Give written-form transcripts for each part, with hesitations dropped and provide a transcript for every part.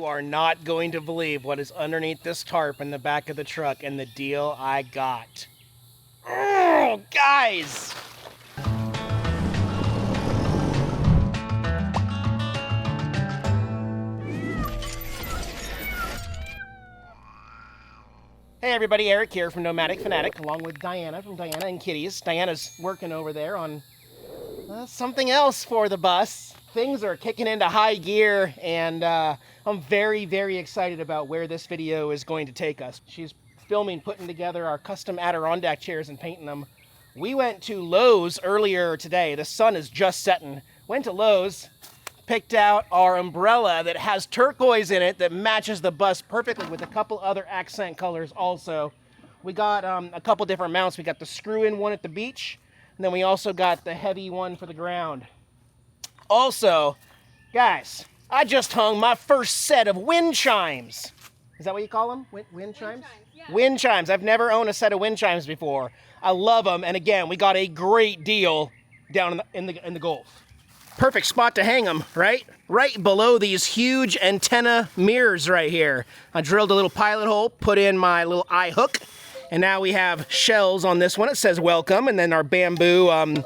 You are not going to believe what is underneath this tarp in the back of the truck and the deal I got. Oh, guys! Hey everybody, Eric here from Nomadic Fanatic, along with Diana from Diana and Kitties. Diana's working over there on something else for the bus. Things are kicking into high gear, and I'm very, very excited about where this video is going to take us. She's filming putting together our custom Adirondack chairs and painting them. We went to Lowe's earlier today. The sun is just setting. Went to Lowe's, picked out our umbrella that has turquoise in it that matches the bus perfectly with a couple other accent colors also. We got a couple different mounts. We got the screw-in one at the beach, and then we also got the heavy one for the ground. Also, guys, I just hung my first set of wind chimes. Is that what you call them? Wind chimes? Yeah. Wind chimes. I've never owned a set of wind chimes before. I love them, and again, we got a great deal down in the Gulf. Perfect spot to hang them, right? Right below these huge antenna mirrors right here. I drilled a little pilot hole, put in my little eye hook, and now we have shells on this one. It says welcome, and then our bamboo,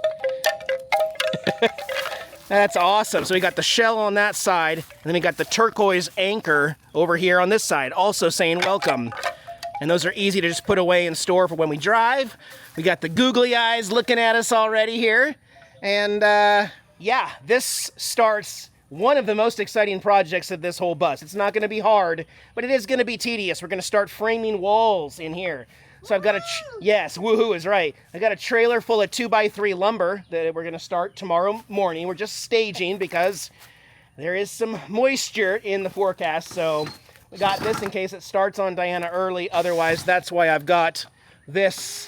that's awesome. So we got the shell on that side, and then we got the turquoise anchor over here on this side, also saying welcome. And those are easy to just put away and store for when we drive. We got the googly eyes looking at us already here. And yeah, this starts one of the most exciting projects of this whole bus. It's not gonna be hard, but it is gonna be tedious. We're gonna start framing walls in here. So I've got a, yes, woohoo is right. I got a trailer full of 2x3 lumber that we're gonna start tomorrow morning. We're just staging because there is some moisture in the forecast. So we got this in case it starts on Diana early. Otherwise, that's why I've got this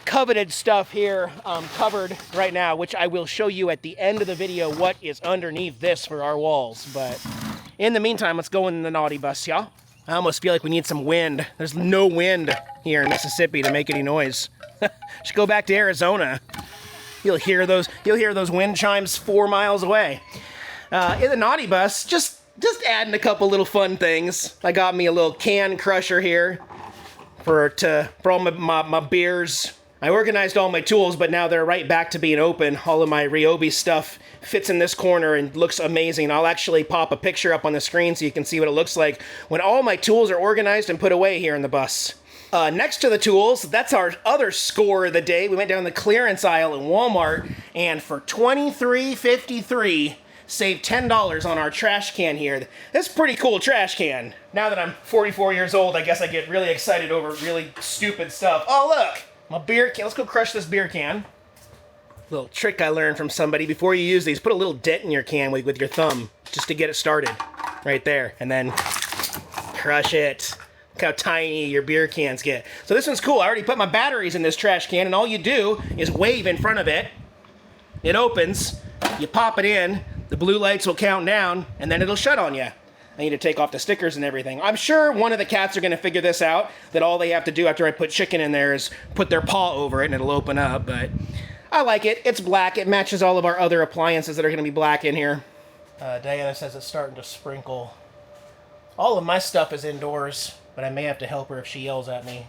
coveted stuff here covered right now, which I will show you at the end of the video what is underneath this for our walls. But in the meantime, let's go in the naughty bus, y'all. I almost feel like we need some wind. There's no wind here in Mississippi to make any noise. Should go back to Arizona. You'll hear those wind chimes 4 miles away. In the naughty bus, just adding a couple little fun things. I got me a little can crusher here for all my beers. I organized all my tools, but now they're right back to being open. All of my Ryobi stuff fits in this corner and looks amazing. I'll actually pop a picture up on the screen so you can see what it looks like when all my tools are organized and put away here in the bus. Next to the tools, that's our other score of the day. We went down the clearance aisle in Walmart, and for $23.53, saved $10 on our trash can here. This is a pretty cool trash can. Now that I'm 44 years old, I guess I get really excited over really stupid stuff. Oh, look! My beer can. Let's go crush this beer can. Little trick I learned from somebody. Before you use these, put a little dent in your can with your thumb, just to get it started. Right there. And then crush it. Look how tiny your beer cans get. So this one's cool. I already put my batteries in this trash can, and all you do is wave in front of it. It opens. You pop it in. The blue lights will count down, and then it'll shut on you. I need to take off the stickers and everything. I'm sure one of the cats are going to figure this out, that all they have to do after I put chicken in there is put their paw over it and it'll open up, but I like it. It's black. It matches all of our other appliances that are going to be black in here. Diana says it's starting to sprinkle. All of my stuff is indoors, but I may have to help her if she yells at me.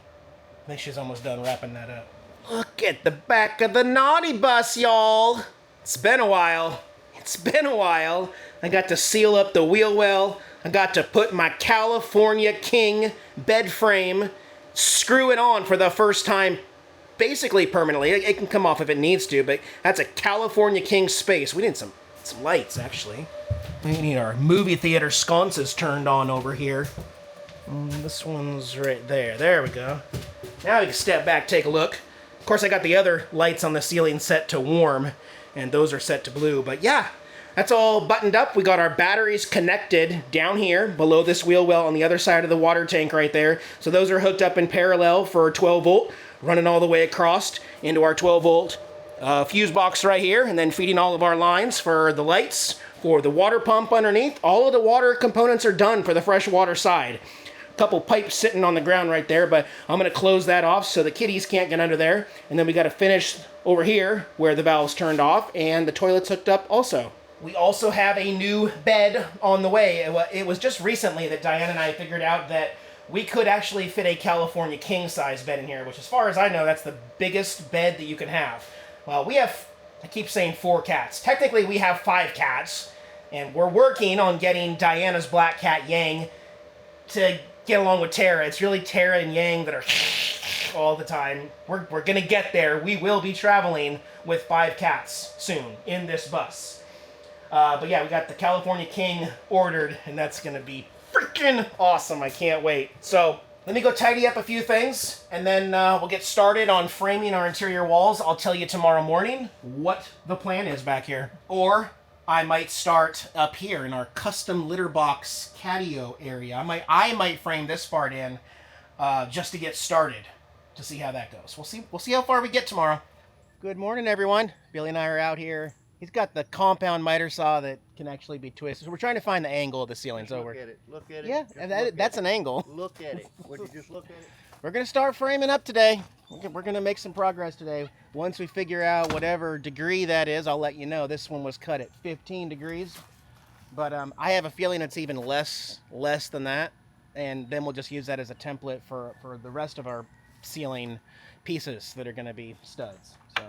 I think she's almost done wrapping that up. Look at the back of the naughty bus, y'all. It's been a while. It's been a while. I got to seal up the wheel well. I got to put my California King bed frame, screw it on for the first time, basically permanently. It can come off if it needs to, but that's a California King space. We need some lights, actually. We need our movie theater sconces turned on over here. This one's right there. There we go. Now we can step back, take a look. Of course, I got the other lights on the ceiling set to warm, and those are set to blue, but yeah. That's all buttoned up. We got our batteries connected down here below this wheel well on the other side of the water tank right there. So those are hooked up in parallel for 12 volt, running all the way across into our 12 volt fuse box right here, and then feeding all of our lines for the lights, for the water pump underneath. All of the water components are done for the freshwater side. Couple pipes sitting on the ground right there, but I'm going to close that off so the kitties can't get under there. And then we got to finish over here where the valve's turned off and the toilet's hooked up also. We also have a new bed on the way. It was just recently that Diane and I figured out that we could actually fit a California king-size bed in here, which as far as I know, that's the biggest bed that you can have. Well, we have, I keep saying 4 cats. Technically, we have 5 cats, and we're working on getting Diana's black cat, Yang, to get along with Tara. It's really Tara and Yang that are all the time. We're going to get there. We will be traveling with 5 cats soon in this bus. But yeah, we got the California King ordered, and that's going to be freaking awesome. I can't wait. So let me go tidy up a few things, and then we'll get started on framing our interior walls. I'll tell you tomorrow morning what the plan is back here. Or I might start up here in our custom LitterBox catio area. I might frame this part in just to get started to see how that goes. We'll see how far we get tomorrow. Good morning, everyone. Billy and I are out here. He's got the compound miter saw that can actually be twisted. So we're trying to find the angle of the ceiling. So look at it. Look at it. Yeah, that's an angle. Look at it. Would you just look at it? We're going to start framing up today. We're going to make some progress today. Once we figure out whatever degree that is, I'll let you know. This one was cut at 15 degrees. But I have a feeling it's even less than that. And then we'll just use that as a template for the rest of our ceiling pieces that are going to be studs. So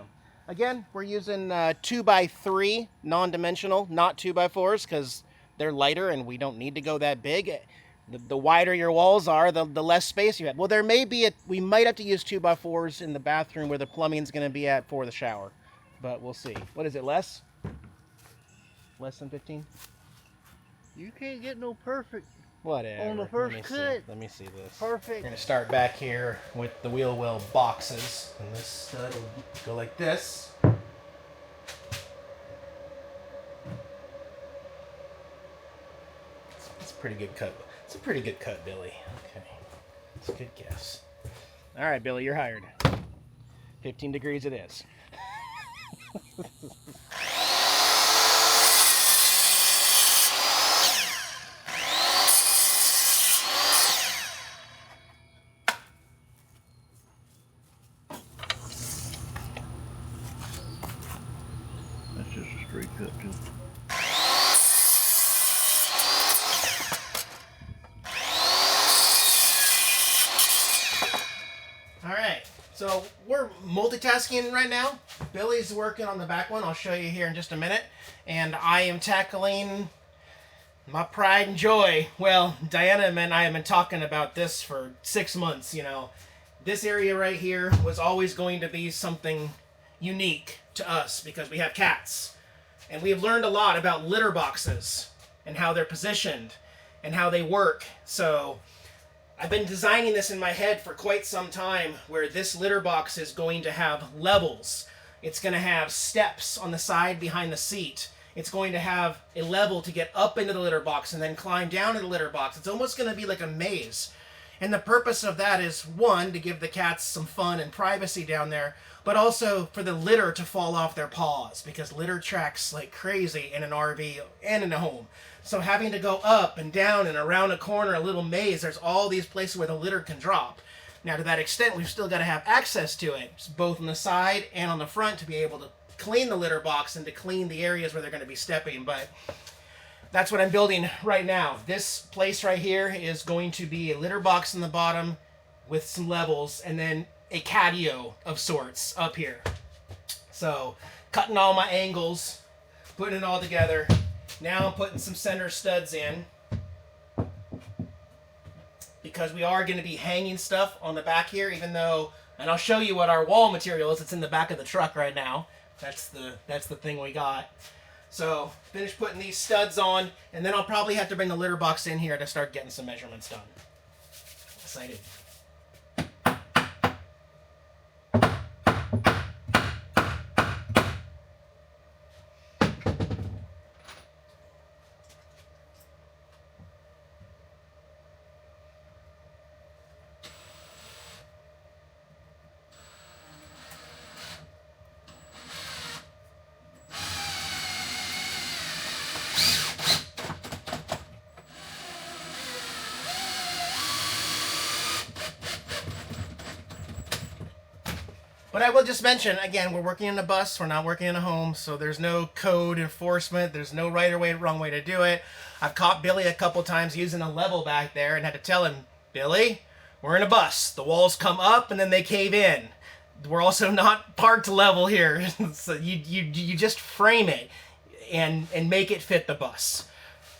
again, we're using 2x3 non-dimensional, not 2x4s, because they're lighter and we don't need to go that big. The wider your walls are, the less space you have. Well, we might have to use 2x4s in the bathroom where the plumbing's going to be at for the shower, but we'll see. What is it, less? Less than 15? You can't get no perfect. Whatever. On the first cut. Let me see this. Perfect. We're going to start back here with the wheel well boxes. And this stud will go like this. It's a pretty good cut. It's a pretty good cut, Billy. Okay. It's a good guess. All right, Billy, you're hired. 15 degrees it is. That's just a straight cut too. All right, so we're multitasking right now. Billy's working on the back one. I'll show you here in just a minute. And I am tackling my pride and joy. Well, Diana and I have been talking about this for 6 months, you know. This area right here was always going to be something unique to us because we have cats. And we've learned a lot about litter boxes and how they're positioned and how they work. So I've been designing this in my head for quite some time where this litter box is going to have levels. It's going to have steps on the side behind the seat. It's going to have a level to get up into the litter box and then climb down into the litter box. It's almost going to be like a maze. And the purpose of that is, one, to give the cats some fun and privacy down there, but also for the litter to fall off their paws, because litter tracks like crazy in an RV and in a home. So having to go up and down and around a corner, a little maze, there's all these places where the litter can drop. Now, to that extent, we've still got to have access to it, both on the side and on the front, to be able to clean the litter box and to clean the areas where they're going to be stepping. But that's what I'm building right now. This place right here is going to be a litter box in the bottom with some levels, and then a catio of sorts up here. So cutting all my angles, putting it all together. Now I'm putting some center studs in, because we are going to be hanging stuff on the back here, even though, and I'll show you what our wall material is. It's in the back of the truck right now. That's the thing we got. So finish putting these studs on, and then I'll probably have to bring the litter box in here to start getting some measurements done. Excited. But I will just mention, again, we're working in a bus, we're not working in a home, so there's no code enforcement, there's no right or wrong way to do it. I've caught Billy a couple times using a level back there and had to tell him, Billy, we're in a bus. The walls come up and then they cave in. We're also not parked level here. So you just frame it and make it fit the bus.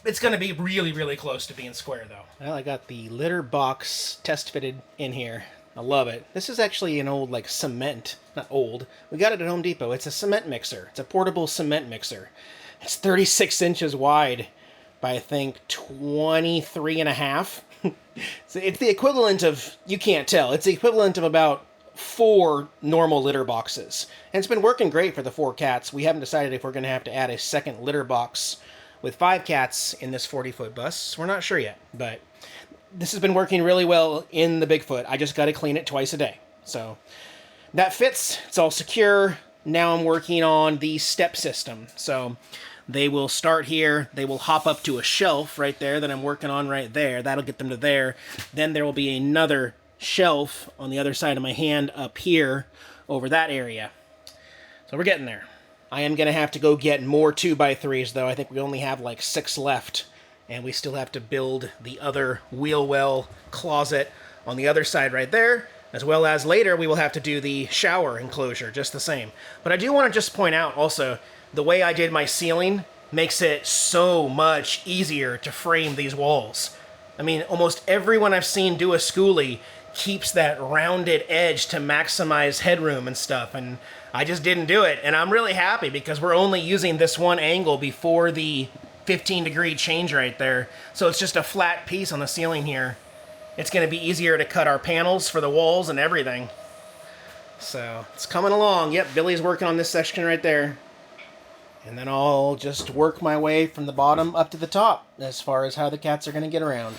It's going to be really, really close to being square, though. Well, I got the LitterBox test fitted in here. I love it. This is actually an old, like, cement. Not old. We got it at Home Depot. It's a cement mixer. It's a portable cement mixer. It's 36 inches wide by, I think, 23 and a half. So it's the equivalent of, you can't tell, it's the equivalent of about 4 normal litter boxes. And it's been working great for the 4 cats. We haven't decided if we're going to have to add a second litter box with 5 cats in this 40-foot bus. We're not sure yet, but this has been working really well in the Bigfoot. I just got to clean it twice a day. So that fits. It's all secure. Now I'm working on the step system. So they will start here. They will hop up to a shelf right there that I'm working on right there. That'll get them to there. Then there will be another shelf on the other side of my hand up here over that area. So we're getting there. I am going to have to go get more 2x3s, though. I think we only have like 6 left. And we still have to build the other wheel well closet on the other side right there, as well as later we will have to do the shower enclosure just the same. But I do want to just point out also, the way I did my ceiling makes it so much easier to frame these walls. I mean, almost everyone I've seen do a Skoolie keeps that rounded edge to maximize headroom and stuff, and I just didn't do it. And I'm really happy because we're only using this one angle before the 15-degree change right there. So it's just a flat piece on the ceiling here. It's going to be easier to cut our panels for the walls and everything. So it's coming along. Yep, Billy's working on this section right there. And then I'll just work my way from the bottom up to the top as far as how the cats are going to get around.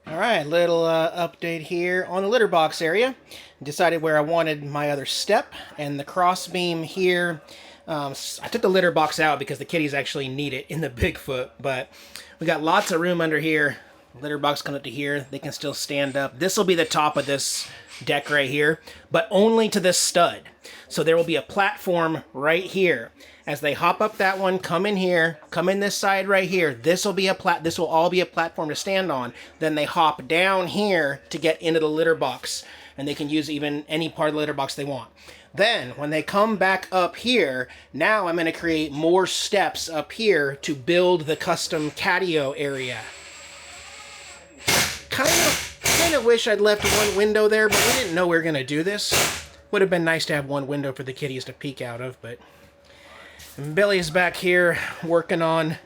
Alright, little update here on the litter box area. Decided where I wanted my other step, and the cross beam here. I took the litter box out because the kitties actually need it in the Bigfoot, but we got lots of room under here. Litter box coming up to here. They can still stand up. This will be the top of this deck right here, but only to this stud. So there will be a platform right here. As they hop up that one, come in here, come in this side right here. This will all be a platform to stand on. Then they hop down here to get into the litter box, and they can use even any part of the litter box they want. Then, when they come back up here, now I'm going to create more steps up here to build the custom catio area. Kind of wish I'd left one window there, but we didn't know we were going to do this. Would have been nice to have one window for the kitties to peek out of, but... And Billy's back here working on...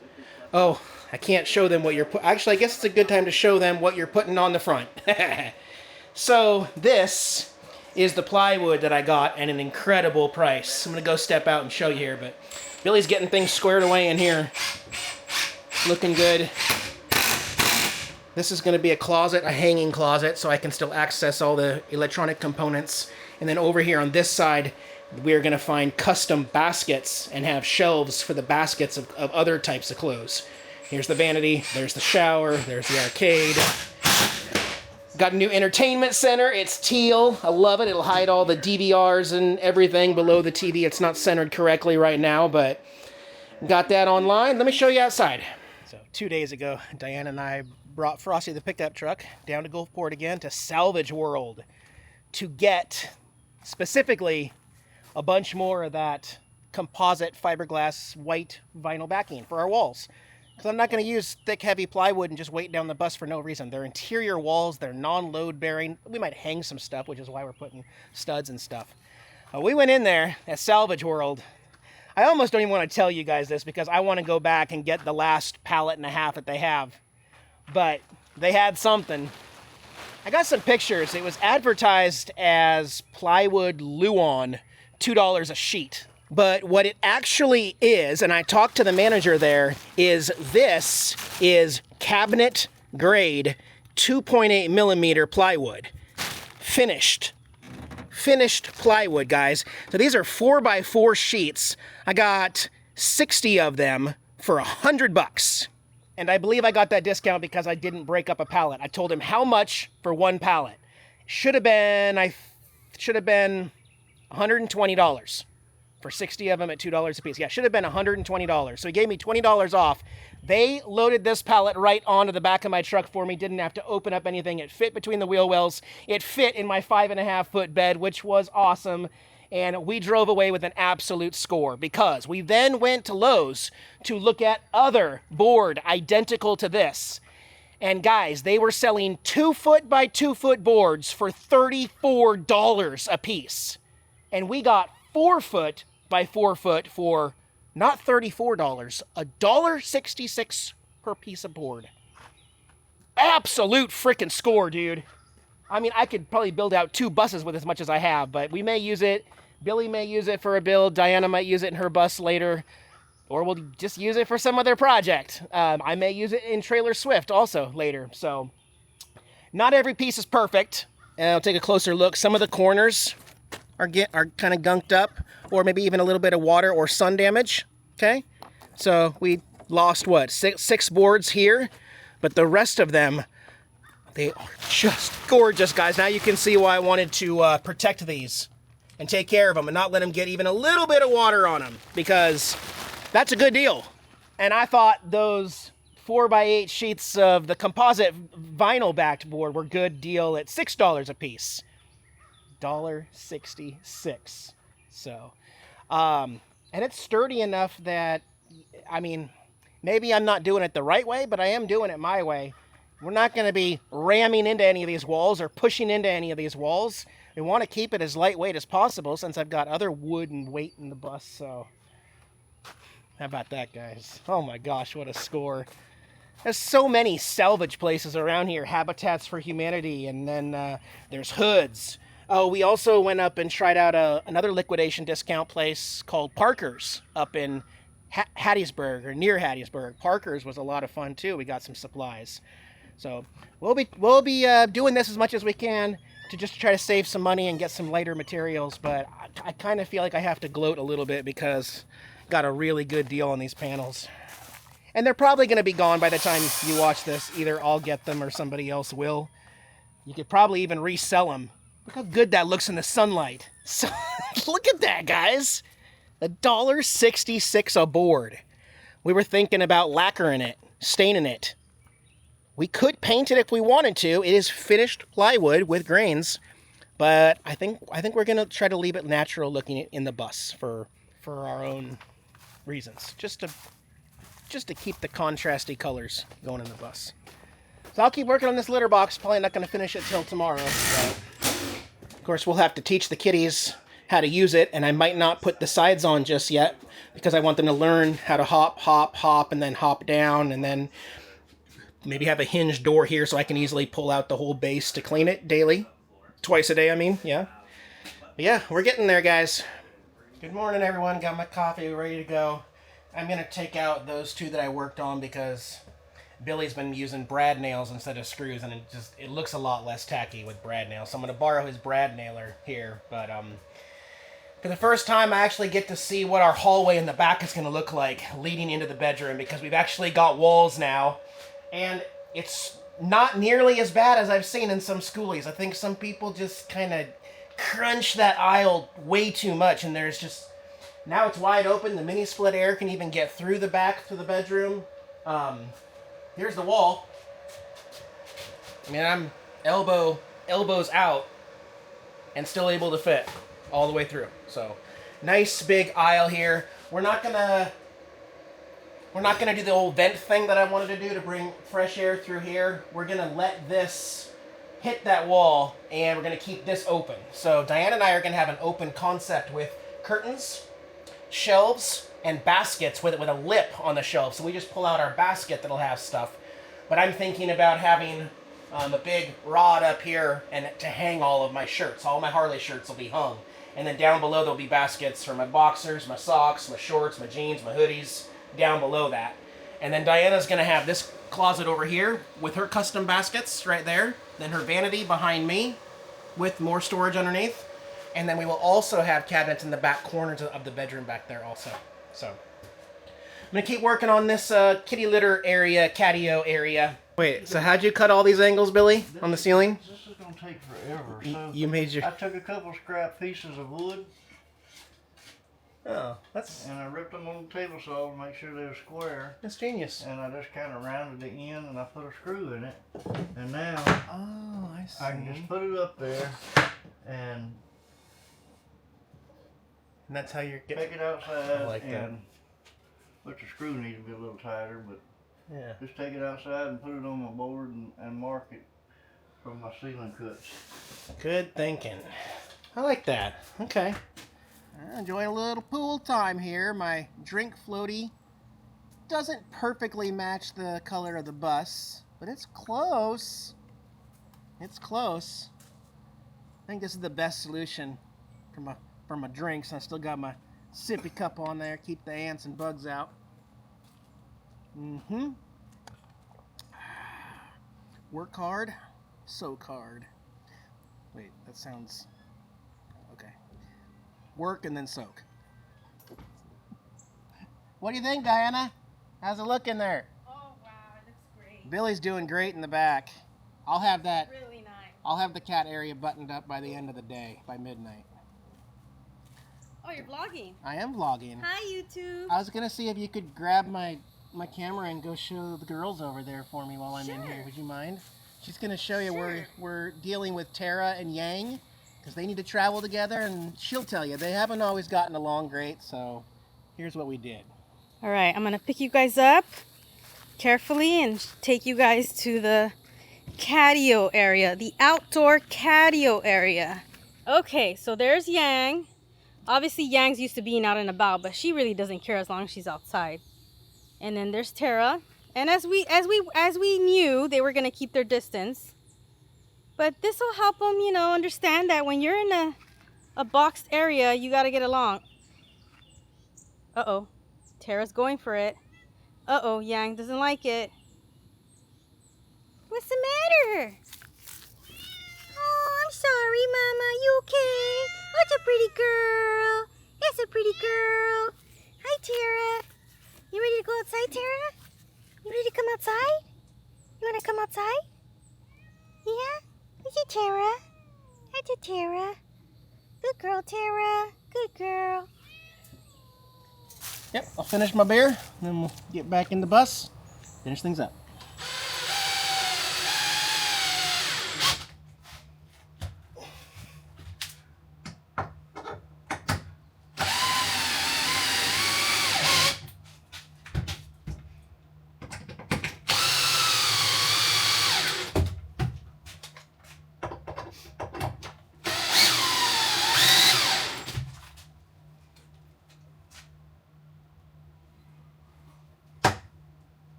Oh, I can't show them what you're... Actually, I guess it's a good time to show them what you're putting on the front. So, this is the plywood that I got at an incredible price. I'm going to go step out and show you here, but Billy's getting things squared away in here. Looking good. This is going to be a closet, a hanging closet, so I can still access all the electronic components. And then over here on this side, we're going to find custom baskets and have shelves for the baskets of other types of clothes. Here's the vanity, there's the shower, there's the arcade. Got a new entertainment center. It's teal. I love it. It'll hide all the DVRs and everything below the TV. It's not centered correctly right now, but got that online. Let me show you outside. So 2 days ago, Diana and I brought Frosty the pickup truck down to Gulfport again to Salvage World to get specifically a bunch more of that composite fiberglass white vinyl backing for our walls. Because I'm not going to use thick, heavy plywood and just weight down the bus for no reason. They're interior walls. They're non-load bearing. We might hang some stuff, which is why we're putting studs and stuff. We went in there at Salvage World. I almost don't even want to tell you guys this because I want to go back and get the last pallet and a half that they have. But they had something. I got some pictures. It was advertised as plywood Luan, $2 a sheet. But what it actually is, and I talked to the manager there, is this is cabinet grade 2.8 millimeter plywood. Finished plywood, guys. So these are 4x4 sheets. I got 60 of them for $100. And I believe I got that discount because I didn't break up a pallet. I told him how much for one pallet. Should have been $120 for 60 of them at $2 a piece. Yeah, should have been $120. So he gave me $20 off. They loaded this pallet right onto the back of my truck for me. Didn't have to open up anything. It fit between the wheel wells. It fit in my 5.5-foot bed, which was awesome. And we drove away with an absolute score because we then went to Lowe's to look at other board identical to this. And guys, they were selling 2-foot by 2-foot boards for $34 a piece. And we got 4-foot by 4-foot for not $34, $1.66 per piece of board. Absolute freaking score, dude. I mean, I could probably build out 2 buses with as much as I have, but we may use it. Billy may use it for a build. Diana might use it in her bus later. Or we'll just use it for some other project. I may use it in Trailer Swift also later. So, not every piece is perfect. And I'll take a closer look. Some of the corners are kind of gunked up, or maybe even a little bit of water or sun damage. Okay, so we lost what, six boards here, but the rest of them, they are just gorgeous, guys. Now you can see why I wanted to protect these and take care of them and not let them get even a little bit of water on them, because that's a good deal. And I thought those 4x8 sheets of the composite vinyl backed board were good deal at $6 a piece. $1.66. So, and it's sturdy enough that, I mean, maybe I'm not doing it the right way, but I am doing it my way. We're not going to be ramming into any of these walls or pushing into any of these walls. We want to keep it as lightweight as possible since I've got other wood and weight in the bus. So, how about that, guys? Oh my gosh, what a score. There's so many salvage places around here, Habitats for Humanity, and then there's Hoods. Oh, we also went up and tried out another liquidation discount place called Parker's up in Hattiesburg, or near Hattiesburg. Parker's was a lot of fun too. We got some supplies. So we'll be doing this as much as we can to just try to save some money and get some lighter materials. But I kind of feel like I have to gloat a little bit because I got a really good deal on these panels. And they're probably going to be gone by the time you watch this. Either I'll get them or somebody else will. You could probably even resell them. Look how good that looks in the sunlight. So, look at that, guys. $1.66 a board. We were thinking about lacquering it, staining it. We could paint it if we wanted to. It is finished plywood with grains, but I think we're gonna try to leave it natural looking in the bus for our own reasons, just to keep the contrasty colors going in the bus. So I'll keep working on this litter box. Probably not gonna finish it till tomorrow. But of course, we'll have to teach the kiddies how to use it, and I might not put the sides on just yet because I want them to learn how to hop, hop, hop, and then hop down, and then maybe have a hinged door here so I can easily pull out the whole base to clean it daily. Twice a day, I mean, yeah. But yeah, we're getting there, guys. Good morning, everyone. Got my coffee ready to go. I'm going to take out those 2 that I worked on because Billy's been using brad nails instead of screws, and it looks a lot less tacky with brad nails. So I'm going to borrow his brad nailer here. But for the first time, I actually get to see what our hallway in the back is going to look like leading into the bedroom, because we've actually got walls now. And it's not nearly as bad as I've seen in some Skoolies. I think some people just kind of crunch that aisle way too much, and there's just... Now it's wide open. The mini split air can even get through the back to the bedroom. Here's the wall. I mean, I'm elbows out and still able to fit all the way through. So, nice big aisle here. We're not gonna do the old vent thing that I wanted to do to bring fresh air through here. We're gonna let this hit that wall, and we're gonna keep this open. So Diana and I are gonna have an open concept with curtains, shelves, and baskets with a lip on the shelf. So we just pull out our basket that'll have stuff. But I'm thinking about having a big rod up here and to hang all of my shirts. All my Harley shirts will be hung. And then down below there'll be baskets for my boxers, my socks, my shorts, my jeans, my hoodies, down below that. And then Diana's gonna have this closet over here with her custom baskets right there. Then her vanity behind me with more storage underneath. And then we will also have cabinets in the back corners of the bedroom back there also. So I'm gonna keep working on this kitty litter area, catio area. Wait, so how'd you cut all these angles, Billy, on the ceiling? This is gonna take forever. So You made your... I took a couple scrap pieces of wood Oh, that's and I ripped them on the table saw to make sure they were square. that's genius. And I just kind of rounded the end and I put a screw in it. And now Oh, I see. I can just put it up there and that's how you're getting... take it outside. I like that. and But the screw needs to be a little tighter, but Yeah. just take it outside and put it on my board and mark it from my ceiling cuts. Good thinking. I like that. Okay. Enjoy a little pool time here. My drink floaty doesn't perfectly match the color of the bus, but it's close. It's close. I think this is the best solution for my drinks. I still got my sippy cup on there, keep the ants and bugs out. Mm-hmm. Work hard, soak hard. Wait, that sounds... Okay. Work and then soak. What do you think, Diana? How's it looking there? Oh wow, it looks great. Billy's doing great in the back. I'll have that. Really nice. I'll have the cat area buttoned up by the end of the day, by midnight. Oh, you're vlogging. I am vlogging. Hi, YouTube. I was gonna see if you could grab my camera and go show the girls over there for me while I'm in here. Sure. Would you mind? She's gonna show you Sure. we're dealing with Tara and Yang because they need to travel together, and she'll tell you they haven't always gotten along great. So here's what we did. All right, I'm gonna pick you guys up carefully and take you guys to the catio area, the outdoor catio area. Okay, so there's Yang. Obviously, Yang's used to being out and about, but she really doesn't care as long as she's outside. And then there's Tara. And as we knew, they were gonna keep their distance. But this will help them, you know, understand that when you're in a boxed area, you gotta get along. Uh-oh, Tara's going for it. Uh-oh, Yang doesn't like it. What's the matter? Oh, I'm sorry, Mama. You okay? What's a pretty girl? That's a pretty girl. Hi, Tara. You ready to go outside, Tara? You ready to come outside? You want to come outside? Yeah? Is it Tara? That's a Tara. Good girl, Tara. Good girl. Yep, I'll finish my beer, and then we'll get back in the bus, finish things up.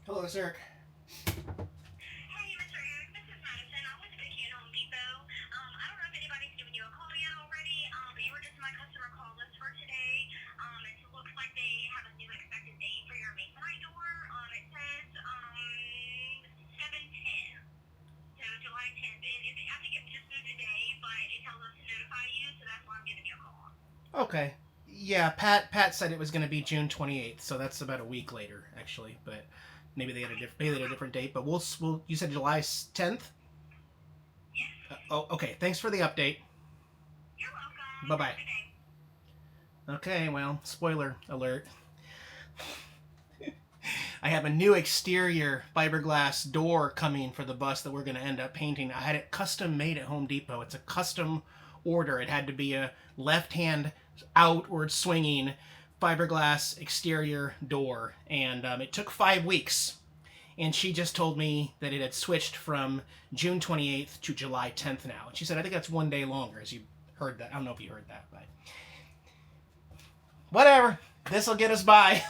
Hello, it's Eric. Hey, Mr. Eric, this is Madison. I'm with Victron Home Depot. I don't know if anybody's given you a call yet already, but you were just my customer call list for today. It looks like they have a new expected date for your masonite door. It says 7/10, so July 10th. I think it just moved today, but it tells us to notify you, so that's why I'm giving you a call. Okay. Yeah, Pat said it was going to be June 28th, so that's about a week later, actually. But maybe they had a different date. But we'll you said July 10th? Yes. Oh, okay. Thanks for the update. You're welcome. Bye-bye. Have a good day. Okay, well, spoiler alert. I have a new exterior fiberglass door coming for the bus that we're going to end up painting. I had it custom made at Home Depot. It's a custom order. It had to be a left-hand outward swinging fiberglass exterior door, and it took 5 weeks. And she just told me that it had switched from June 28th to July 10th now. And she said, I think that's 1 day longer, as you heard that. I don't know if you heard that, but whatever. This will get us by.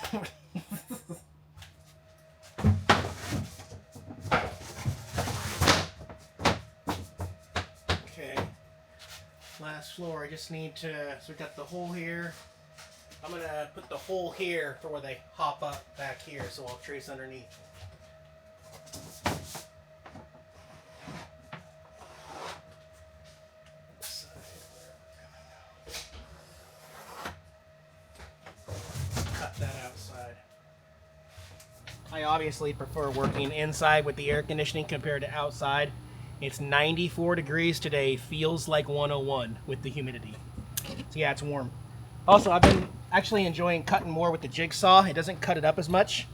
Okay. last floor. I just need to, so we got the hole here. I'm gonna put the hole here for where they hop up back here, so I'll trace underneath. Cut that outside. I obviously prefer working inside with the air conditioning compared to outside. It's 94 degrees today, feels like 101 with the humidity. So yeah, it's warm. Also, I've been actually enjoying cutting more with the jigsaw. It doesn't cut it up as much,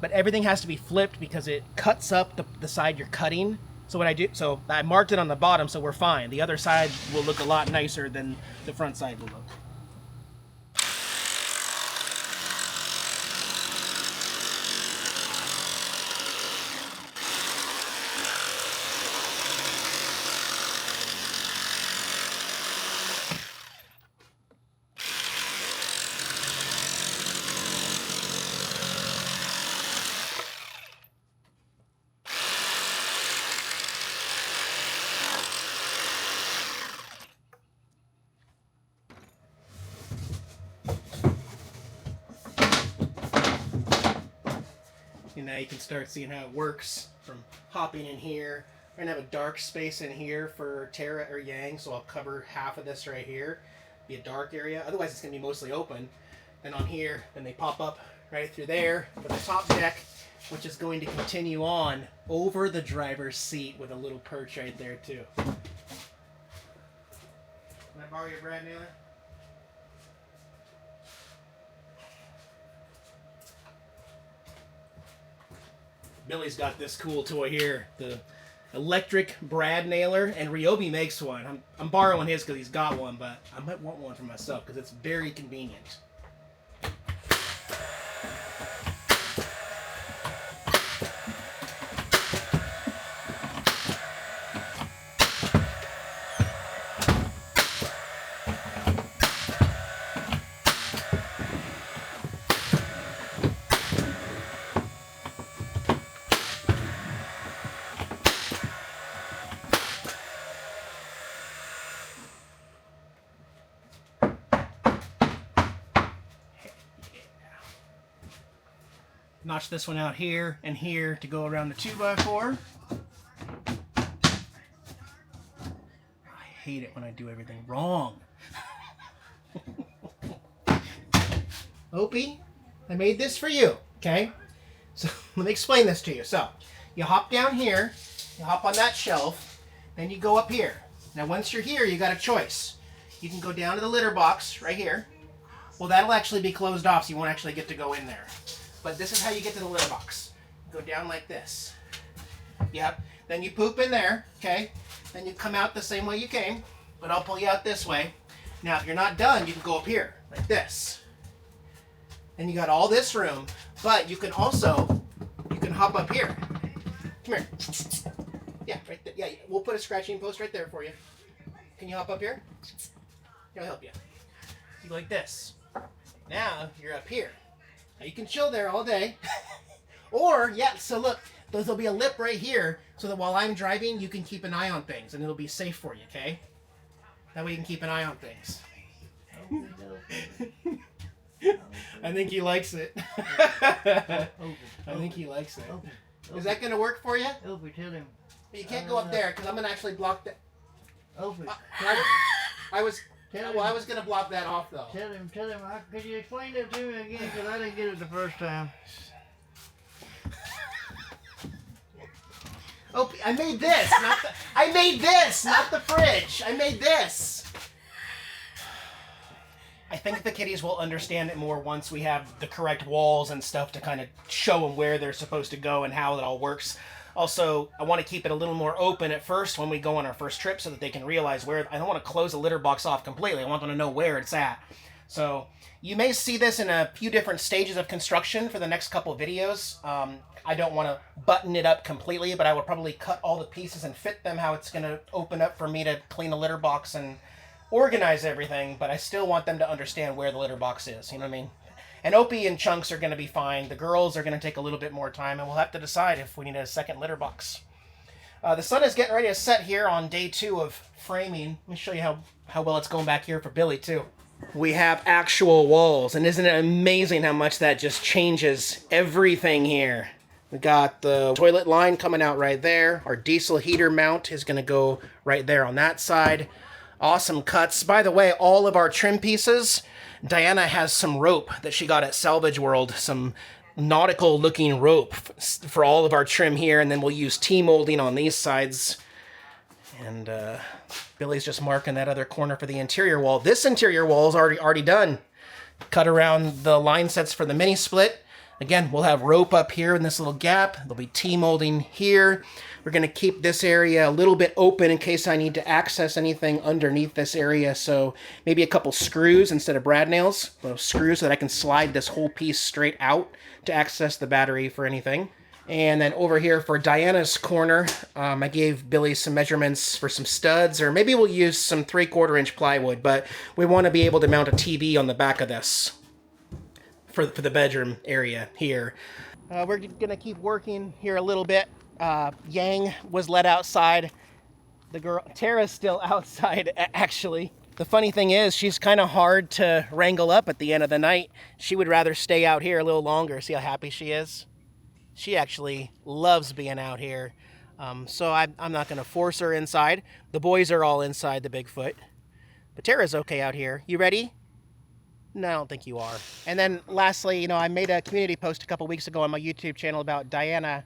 but everything has to be flipped because it cuts up the side you're cutting. So what I do, so I marked it on the bottom, so we're fine. The other side will look a lot nicer than the front side will look. And now you can start seeing how it works from hopping in here. We're gonna have a dark space in here for Terra or Yang, so I'll cover half of this right here. Be a dark area. Otherwise it's gonna be mostly open. And on here, then they pop up right through there for the top deck, which is going to continue on over the driver's seat with a little perch right there too. Can I borrow your brad nailer? Billy's got this cool toy here, the electric brad nailer, and Ryobi makes one. I'm borrowing his because he's got one, but I might want one for myself because it's very convenient. Notch this one out here and here to go around the 2x4. I hate it when I do everything wrong. Opie, I made this for you, okay? So let me explain this to you. So you hop down here, you hop on that shelf, then you go up here. Now once you're here, you got a choice. You can go down to the litter box right here. Well, that'll actually be closed off, so you won't actually get to go in there. But this is how you get to the litter box. Go down like this. Yep. Then you poop in there, okay? Then you come out the same way you came, but I'll pull you out this way. Now, if you're not done, you can go up here, like this. And you got all this room, but you can also, you can hop up here. Come here. Yeah, right there. Yeah, we'll put a scratching post right there for you. Can you hop up here? Here, I'll help you. You go like this. Now, you're up here. Now you can chill there all day. Or, yeah, so look, there'll be a lip right here so that while I'm driving, you can keep an eye on things and it'll be safe for you, okay? That way you can keep an eye on things. I think he likes it. I think he likes it. Is that going to work for you? Opie, tell him. You can't go up there because I'm going to actually block that. Opie. I was going to block that off though. Tell him. Could you explain that to me again? Because I didn't get it the first time. Opie, I made this, not the fridge. I made this. I think the kiddies will understand it more once we have the correct walls and stuff to kind of show them where they're supposed to go and how it all works. Also, I want to keep it a little more open at first when we go on our first trip so that they can realize where. I don't want to close the litter box off completely. I want them to know where it's at. So you may see this in a few different stages of construction for the next couple of videos. I don't want to button it up completely, but I will probably cut all the pieces and fit them how it's going to open up for me to clean the litter box and organize everything, but I still want them to understand where the litter box is, you know what I mean? And Opie and Chunks are going to be fine. The girls are going to take a little bit more time, and we'll have to decide if we need a second litter box. The sun is getting ready to set here on day 2 of framing. Let me show you how well it's going back here for Billy too. We have actual walls, and isn't it amazing how much that just changes everything here? We got the toilet line coming out right there. Our diesel heater mount is going to go right there on that side. Awesome cuts. By the way, all of our trim pieces, Diana has some rope that she got at Salvage World, some nautical looking rope for all of our trim here, and then we'll use T-molding on these sides. And Billy's just marking that other corner for the interior wall. This interior wall is already done. Cut around the line sets for the mini split. Again, we'll have rope up here in this little gap. There'll be T-molding here. We're going to keep this area a little bit open in case I need to access anything underneath this area. So maybe a couple screws instead of brad nails. Those screws so that I can slide this whole piece straight out to access the battery for anything. And then over here for Diana's corner, I gave Billy some measurements for some studs, or maybe we'll use some 3/4 inch plywood, but we want to be able to mount a TV on the back of this for the bedroom area here. We're going to keep working here a little bit. Yang was let outside. The girl, Tara's still outside, actually. The funny thing is, she's kind of hard to wrangle up at the end of the night. She would rather stay out here a little longer. See how happy she is? She actually loves being out here. So I'm not going to force her inside. The boys are all inside the Bigfoot. But Tara's okay out here. You ready? No, I don't think you are. And then lastly, I made a community post a couple weeks ago on my YouTube channel about Diana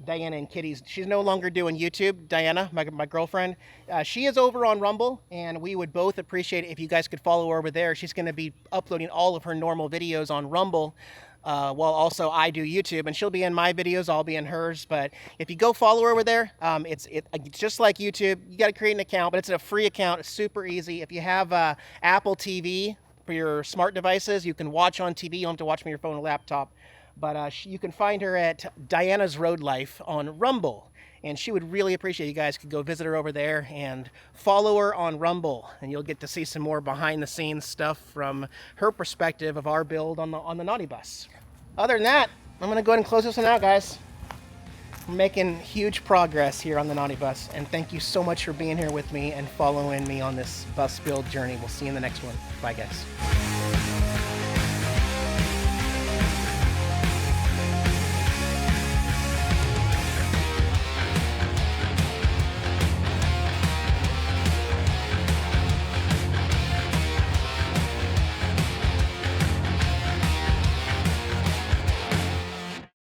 and Kitties. She's no longer doing YouTube. Diana, my girlfriend, she is over on Rumble, and we would both appreciate it if you guys could follow her over there. She's going to be uploading all of her normal videos on Rumble, while also I do YouTube, and she'll be in my videos, I'll be in hers. But if you go follow her over there, it's just like YouTube. You got to create an account, but it's a free account. It's super easy. If you have Apple TV for your smart devices, you can watch on TV. You don't have to watch from your phone or laptop. But you can find her at Diana's Road Life on Rumble. And she would really appreciate you guys could go visit her over there and follow her on Rumble. And you'll get to see some more behind the scenes stuff from her perspective of our build on the Naughty Bus. Other than that, I'm going to go ahead and close this one out, guys. We're making huge progress here on the Naughty Bus. And thank you so much for being here with me and following me on this bus build journey. We'll see you in the next one. Bye, guys.